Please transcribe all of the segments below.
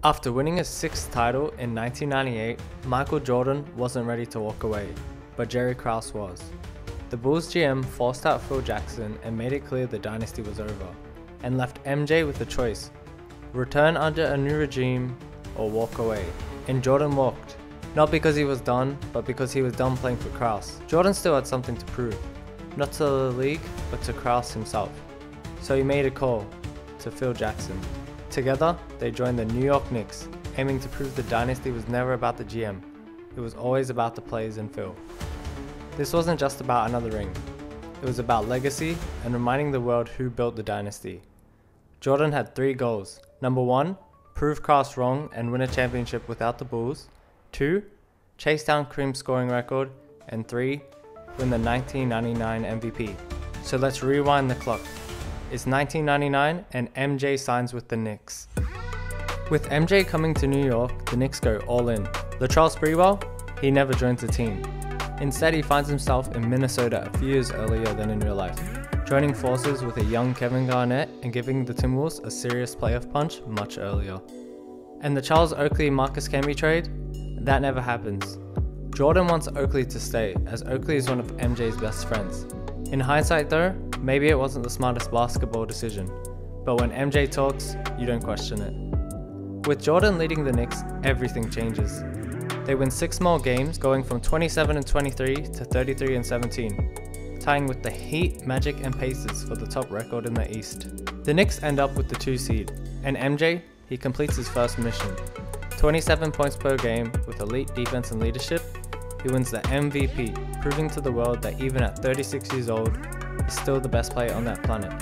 After winning his sixth title in 1998, Michael Jordan wasn't ready to walk away, but Jerry Krause was. The Bulls GM forced out Phil Jackson and made it clear the dynasty was over, and left MJ with the choice: return under a new regime or walk away. And Jordan walked. Not because he was done, but because he was done playing for Krause. Jordan still had something to prove, not to the league, but to Krause himself. So he made a call to Phil Jackson. Together, they joined the New York Knicks, aiming to prove the dynasty was never about the GM. It was always about the players and Phil. This wasn't just about another ring. It was about legacy and reminding the world who built the dynasty. Jordan had 3 goals. Number 1, prove Krause wrong and win a championship without the Bulls. 2, chase down Kareem's scoring record. And 3, win the 1999 MVP. So let's rewind the clock. It's 1999 and MJ signs with the Knicks. With MJ coming to New York, the Knicks go all in. Latrell Sprewell, he never joins the team. Instead, he finds himself in Minnesota a few years earlier than in real life, joining forces with a young Kevin Garnett and giving the Timberwolves a serious playoff punch much earlier. And the Charles Oakley-Marcus Camby trade? That never happens. Jordan wants Oakley to stay, as Oakley is one of MJ's best friends. In hindsight though, maybe it wasn't the smartest basketball decision, but when MJ talks, you don't question it. With Jordan leading the Knicks, everything changes. They win 6 more games, going from 27-23 to 33-17, tying with the Heat, Magic and Pacers for the top record in the East. The Knicks end up with the 2 seed, and MJ, he completes his first mission. 27 points per game with elite defense and leadership, he wins the MVP, proving to the world that even at 36 years old, he's still the best player on that planet.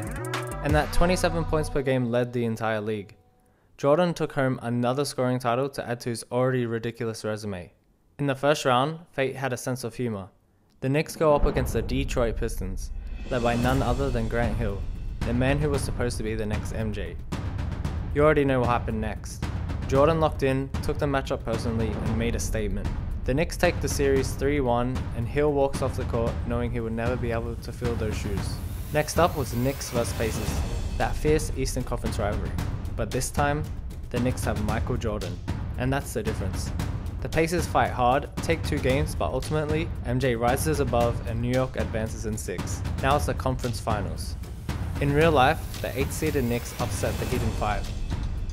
And that 27 points per game led the entire league. Jordan took home another scoring title to add to his already ridiculous resume. In the first round, fate had a sense of humor. The Knicks go up against the Detroit Pistons, led by none other than Grant Hill, the man who was supposed to be the next MJ. You already know what happened next. Jordan locked in, took the matchup personally, and made a statement. The Knicks take the series 3-1, and Hill walks off the court knowing he would never be able to fill those shoes. Next up was Knicks vs Pacers, that fierce Eastern Conference rivalry. But this time, the Knicks have Michael Jordan, and that's the difference. The Pacers fight hard, take 2 games, but ultimately, MJ rises above and New York advances in 6. Now it's the conference finals. In real life, the 8th-seeded Knicks upset the Heat in 5.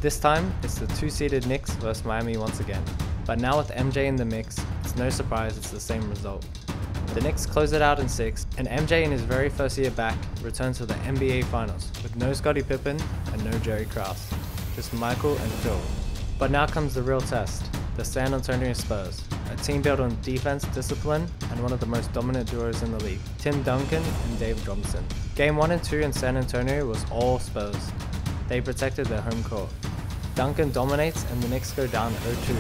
This time, it's the 2-seeded Knicks vs Miami once again. But now with MJ in the mix, it's no surprise it's the same result. The Knicks close it out in 6, and MJ in his very first year back returns to the NBA Finals with no Scottie Pippen and no Jerry Krause, just Michael and Phil. But now comes the real test, the San Antonio Spurs, a team built on defense, discipline, and one of the most dominant duos in the league, Tim Duncan and David Robinson. Game 1 and 2 in San Antonio was all Spurs. They protected their home court. Duncan dominates and the Knicks go down 0-2.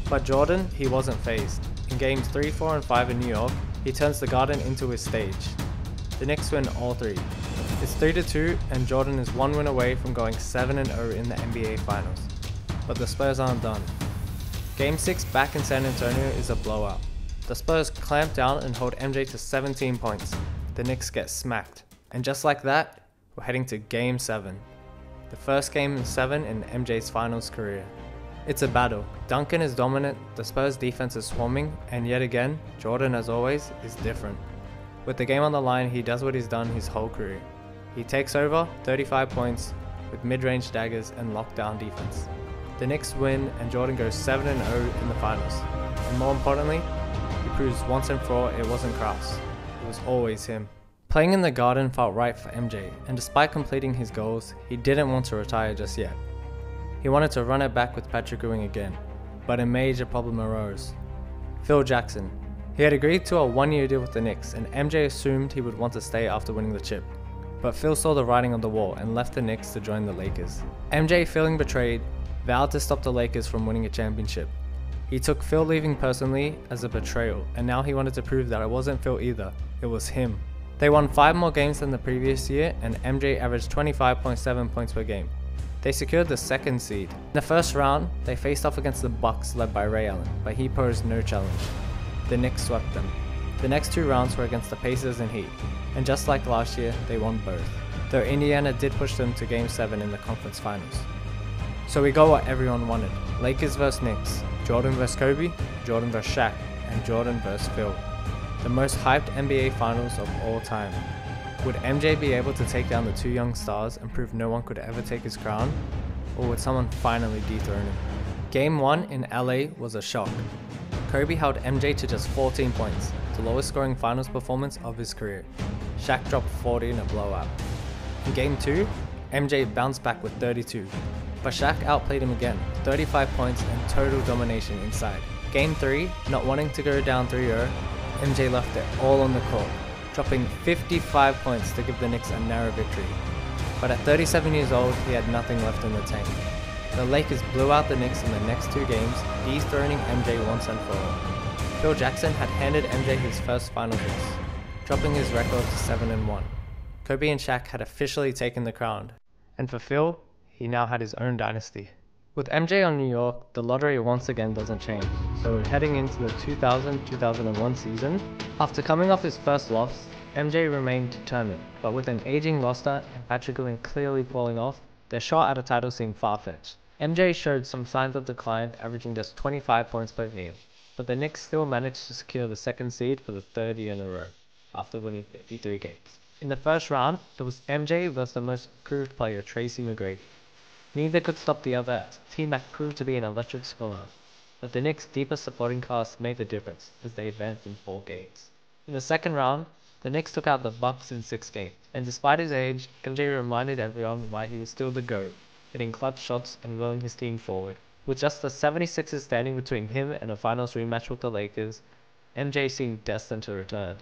But Jordan, he wasn't fazed. In games 3, 4 and 5 in New York, he turns the Garden into his stage. The Knicks win all 3. It's 3-2 and Jordan is 1 win away from going 7-0 in the NBA Finals. But the Spurs aren't done. Game 6 back in San Antonio is a blowout. The Spurs clamp down and hold MJ to 17 points. The Knicks get smacked. And just like that, we're heading to Game 7. The first game in 7 in MJ's finals career. It's a battle. Duncan is dominant, the Spurs defense is swarming, and yet again, Jordan as always, is different. With the game on the line, he does what he's done his whole career. He takes over, 35 points, with mid-range daggers and lockdown defense. The Knicks win and Jordan goes 7-0 in the finals. And more importantly, he proves once and for all it wasn't Krause. It was always him. Playing in the Garden felt right for MJ, and despite completing his goals, he didn't want to retire just yet. He wanted to run it back with Patrick Ewing again, but a major problem arose. Phil Jackson. He had agreed to a 1-year deal with the Knicks, and MJ assumed he would want to stay after winning the chip. But Phil saw the writing on the wall and left the Knicks to join the Lakers. MJ, feeling betrayed, vowed to stop the Lakers from winning a championship. He took Phil leaving personally as a betrayal, and now he wanted to prove that it wasn't Phil either, it was him. They won 5 more games than the previous year, and MJ averaged 25.7 points per game. They secured the 2nd seed. In the first round, they faced off against the Bucks led by Ray Allen, but he posed no challenge. The Knicks swept them. The next 2 rounds were against the Pacers and Heat, and just like last year, they won both, though Indiana did push them to Game 7 in the conference finals. So we got what everyone wanted. Lakers vs Knicks, Jordan vs Kobe, Jordan vs Shaq, and Jordan vs Phil. The most hyped NBA finals of all time. Would MJ be able to take down the two young stars and prove no one could ever take his crown? Or would someone finally dethrone him? Game 1 in LA was a shock. Kobe held MJ to just 14 points, the lowest scoring finals performance of his career. Shaq dropped 40 in a blowout. In Game 2, MJ bounced back with 32, but Shaq outplayed him again, 35 points and total domination inside. Game 3, not wanting to go down 3-0, MJ left it all on the court, dropping 55 points to give the Knicks a narrow victory. But at 37 years old, he had nothing left in the tank. The Lakers blew out the Knicks in the next 2 games, dethroning MJ once and for all. Phil Jackson had handed MJ his first final loss, dropping his record to 7-1. Kobe and Shaq had officially taken the crown, and for Phil, he now had his own dynasty. With MJ on New York, the lottery once again doesn't change, so heading into the 2000-2001 season, after coming off his first loss, MJ remained determined, but with an aging roster and Patrick Ewing clearly falling off, their shot at a title seemed far-fetched. MJ showed some signs of decline, averaging just 25 points per game, but the Knicks still managed to secure the second seed for the 3rd year in a row, after winning 53 games. In the first round, it was MJ versus the most improved player, Tracy McGrady. Neither could stop the other, as the team that proved to be an electric scorer, but the Knicks' deeper supporting cast made the difference as they advanced in 4 games. In the second round, the Knicks took out the Bucks in 6 games, and despite his age, MJ reminded everyone why he was still the GOAT, hitting clutch shots and rolling his team forward. With just the 76ers standing between him and a finals rematch with the Lakers, MJ seemed destined to return.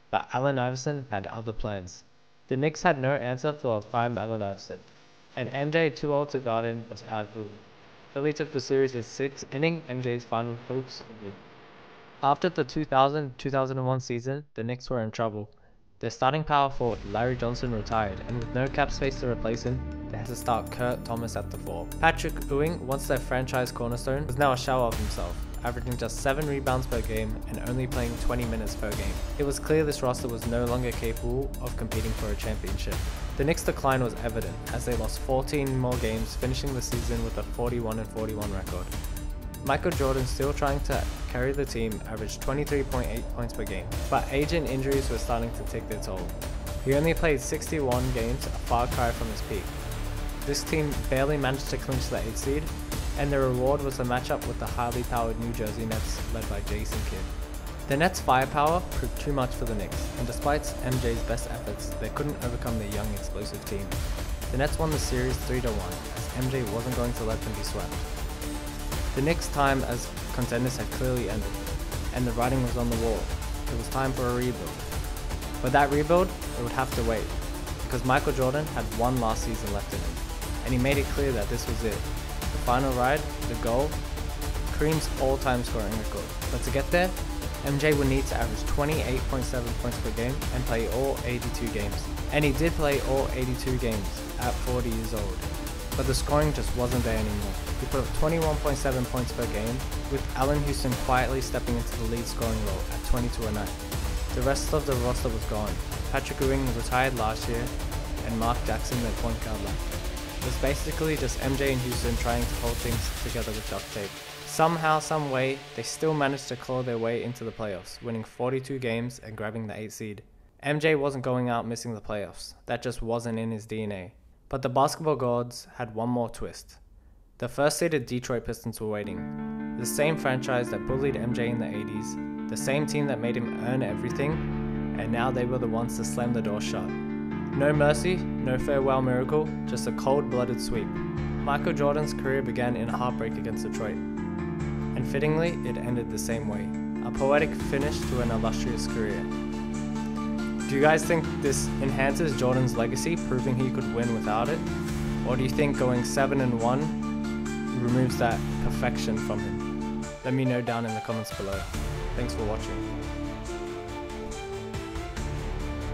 But Allen Iverson had other plans. The Knicks had no answer for a prime Allen Iverson, and MJ, too old to guard him, was outvoted. Philly took the series in 6, ending MJ's final hopes. After the 2000-2001 season, the Knicks were in trouble. Their starting power forward, Larry Johnson, retired, and with no cap space to replace him, they had to start Kurt Thomas at the 4. Patrick Ewing, once their franchise cornerstone, was now a shell of himself, averaging just 7 rebounds per game and only playing 20 minutes per game. It was clear this roster was no longer capable of competing for a championship. The Knicks' decline was evident, as they lost 14 more games, finishing the season with a 41-41 record. Michael Jordan, still trying to carry the team, averaged 23.8 points per game, but age and injuries were starting to take their toll. He only played 61 games, a far cry from his peak. This team barely managed to clinch the 8th seed, and the reward was a matchup with the highly powered New Jersey Nets led by Jason Kidd. The Nets' firepower proved too much for the Knicks, and despite MJ's best efforts, they couldn't overcome the young, explosive team. The Nets won the series 3-1, as MJ wasn't going to let them be swept. The Knicks' time as contenders had clearly ended, and the writing was on the wall. It was time for a rebuild. But that rebuild, it would have to wait, because Michael Jordan had one last season left in him, and he made it clear that this was it. The final ride, the goal, Kareem's all-time scoring record. But to get there, MJ would need to average 28.7 points per game and play all 82 games. And he did play all 82 games at 40 years old. But the scoring just wasn't there anymore. He put up 21.7 points per game, with Allen Houston quietly stepping into the lead scoring role at 22 a night. The rest of the roster was gone. Patrick Ewing retired last year, and Mark Jackson, their point guard, left. It was basically just MJ and Houston trying to hold things together with duct tape. Somehow, some way, they still managed to claw their way into the playoffs, winning 42 games and grabbing the 8th seed. MJ wasn't going out missing the playoffs. That just wasn't in his DNA. But the basketball gods had one more twist. The first-seeded Detroit Pistons were waiting. The same franchise that bullied MJ in the 80s, the same team that made him earn everything, and now they were the ones to slam the door shut. No mercy, no farewell miracle, just a cold-blooded sweep. Michael Jordan's career began in a heartbreak against Detroit, and fittingly, it ended the same way. A poetic finish to an illustrious career. Do you guys think this enhances Jordan's legacy, proving he could win without it? Or do you think going 7-1 removes that perfection from him? Let me know down in the comments below. Thanks for watching.